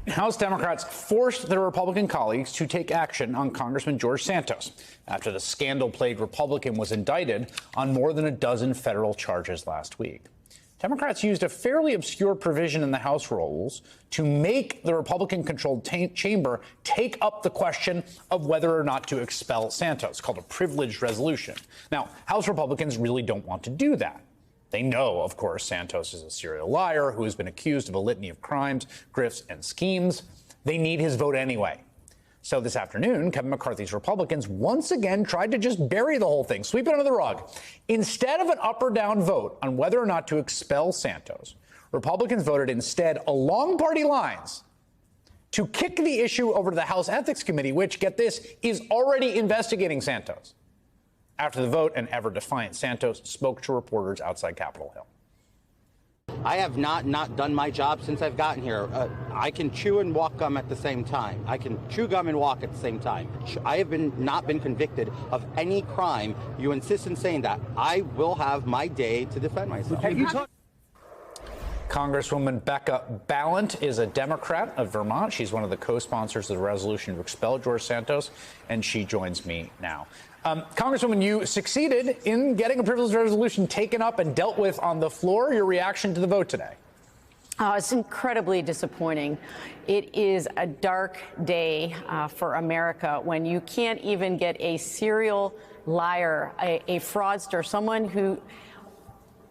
House Democrats forced their Republican colleagues to take action on Congressman George Santos after the scandal-plagued Republican was indicted on more than a dozen federal charges last week. Democrats used a fairly obscure provision in the House rules to make the Republican-controlled chamber take up the question of whether or not to expel Santos, called a privileged resolution. Now, House Republicans really don't want to do that. They know, of course, Santos is a serial liar who has been accused of a litany of crimes, grifts, and schemes. They need his vote anyway. So this afternoon, Kevin McCarthy's Republicans once again tried to just bury the whole thing, sweep it under the rug. Instead of an up or down vote on whether or not to expel Santos, Republicans voted instead along party lines to kick the issue over to the House Ethics Committee, which, get this, is already investigating Santos. After the vote, an ever-defiant Santos spoke to reporters outside Capitol Hill. I have not done my job since I've gotten here. I can chew and walk gum at the same time. I can chew gum and walk at the same time. I have not been convicted of any crime. You insist in saying that. I will have my day to defend myself. Congresswoman Becca Balint is a Democrat of Vermont. She's one of the co-sponsors of the resolution to expel George Santos, and she joins me now. Congresswoman, you succeeded in getting a privileged resolution taken up and dealt with on the floor. Your reaction to the vote today? It's incredibly disappointing. It is a dark day for America when you can't even get a serial liar, a fraudster, someone who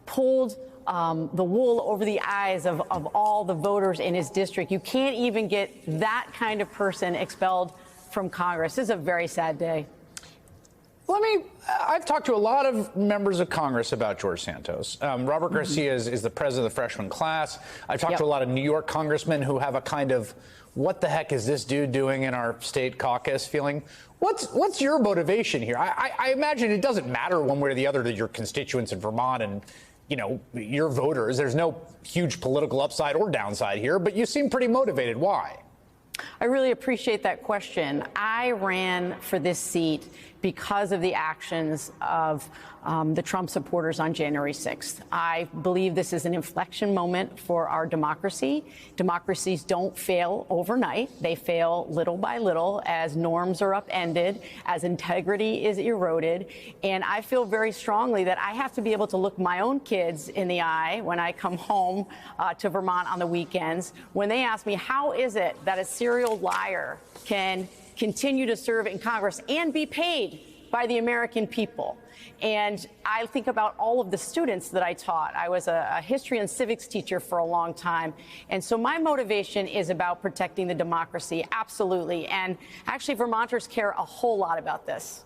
pulled the wool over the eyes of all the voters in his district. You can't even get that kind of person expelled from Congress. This is a very sad day. I've talked to a lot of members of Congress about George Santos. Robert Garcia is the president of the freshman class. I've talked to a lot of New York congressmen who have a kind of, what the heck is this dude doing in our state caucus feeling. What's your motivation here? I imagine it doesn't matter one way or the other to your constituents in Vermont and, you know, your voters. There's no huge political upside or downside here, but you seem pretty motivated. Why? I really appreciate that question. I ran for this seat because of the actions of the Trump supporters on January 6th. I believe this is an inflection moment for our democracy. Democracies don't fail overnight. They fail little by little as norms are upended, as integrity is eroded. And I feel very strongly that I have to be able to look my own kids in the eye when I come home to Vermont on the weekends, when they ask me, how is it that a serial liar can continue to serve in Congress and be paid by the American people? And I think about all of the students that I taught. I was a history and civics teacher for a long time. And so my motivation is about protecting the democracy, absolutely. And actually, Vermonters care a whole lot about this.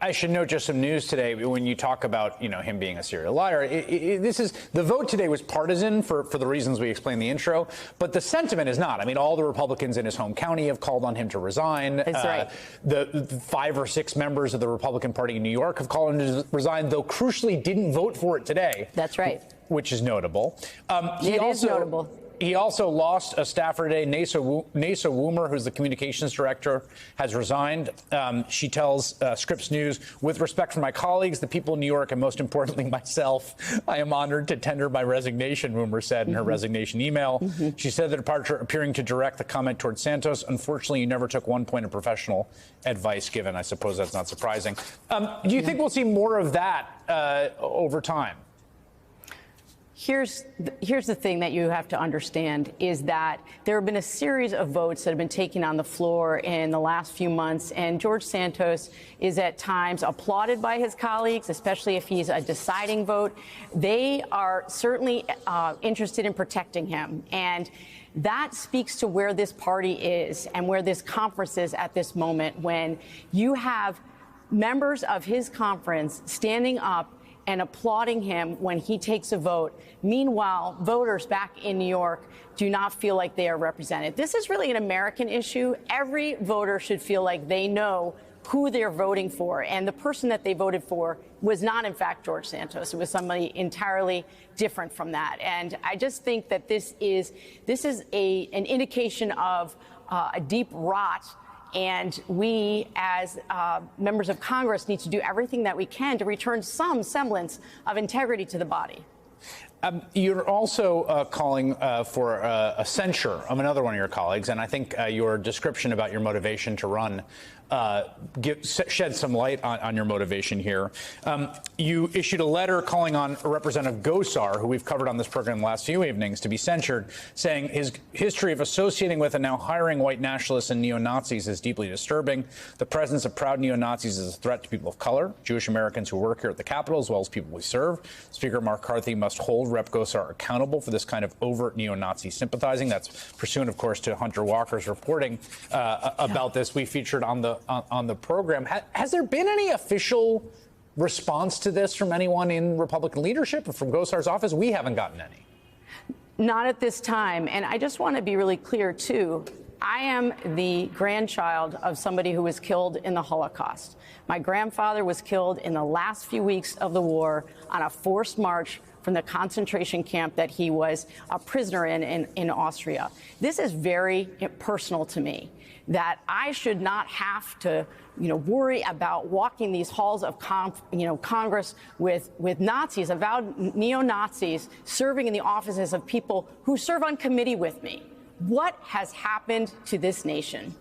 I should note just some news today when you talk about, you know, him being a serial liar. The vote today was partisan for the reasons we explained in the intro, but the sentiment is not. I mean, all the Republicans in his home county have called on him to resign. That's right. The 5 or 6 members of the Republican Party in New York have called him to resign, though crucially didn't vote for it today. That's right. Which is notable. It is notable. He also lost a staffer today. Nasa Woomer, who's the communications director, has resigned. She tells Scripps News, with respect for my colleagues, the people in New York, and most importantly myself, I am honored to tender my resignation, Woomer said in her resignation email. She said the departure appearing to direct the comment towards Santos. Unfortunately, you never took one point of professional advice given. I suppose that's not surprising. Do you think we'll see more of that over time? Here's the thing that you have to understand is that there have been a series of votes that have been taken on the floor in the last few months, and George Santos is at times applauded by his colleagues, especially if he's a deciding vote. They are certainly interested in protecting him, and that speaks to where this party is and where this conference is at this moment, when you have members of his conference standing up and applauding him when he takes a vote. Meanwhile, voters back in New York do not feel like they are represented. This is really an American issue. Every voter should feel like they know who they're voting for. And the person that they voted for was not, in fact, George Santos. It was somebody entirely different from that. And I just think that this is an indication of a deep rot. And we, as members of Congress, need to do everything that we can to return some semblance of integrity to the body. You're also calling for a censure of another one of your colleagues, and I think your description about your motivation to run shed some light on your motivation here. You issued a letter calling on Representative Gosar, who we've covered on this program the last few evenings, to be censured, saying his history of associating with and now hiring white nationalists and neo-Nazis is deeply disturbing. The presence of proud neo-Nazis is a threat to people of color, Jewish Americans who work here at the Capitol, as well as people we serve. Speaker McCarthy must hold Rep. Gosar accountable for this kind of overt neo-Nazi sympathizing. That's pursuant, of course, to Hunter Walker's reporting about this. We featured on the program. Has there been any official response to this from anyone in Republican leadership or from Gosar's office? We haven't gotten any. Not at this time. And I just want to be really clear, too. I am the grandchild of somebody who was killed in the Holocaust. My grandfather was killed in the last few weeks of the war on a forced march from the concentration camp that he was a prisoner in Austria. This is very personal to me, that I should not have to, worry about walking these halls of Congress with Nazis, avowed neo-Nazis, serving in the offices of people who serve on committee with me. What has happened to this nation?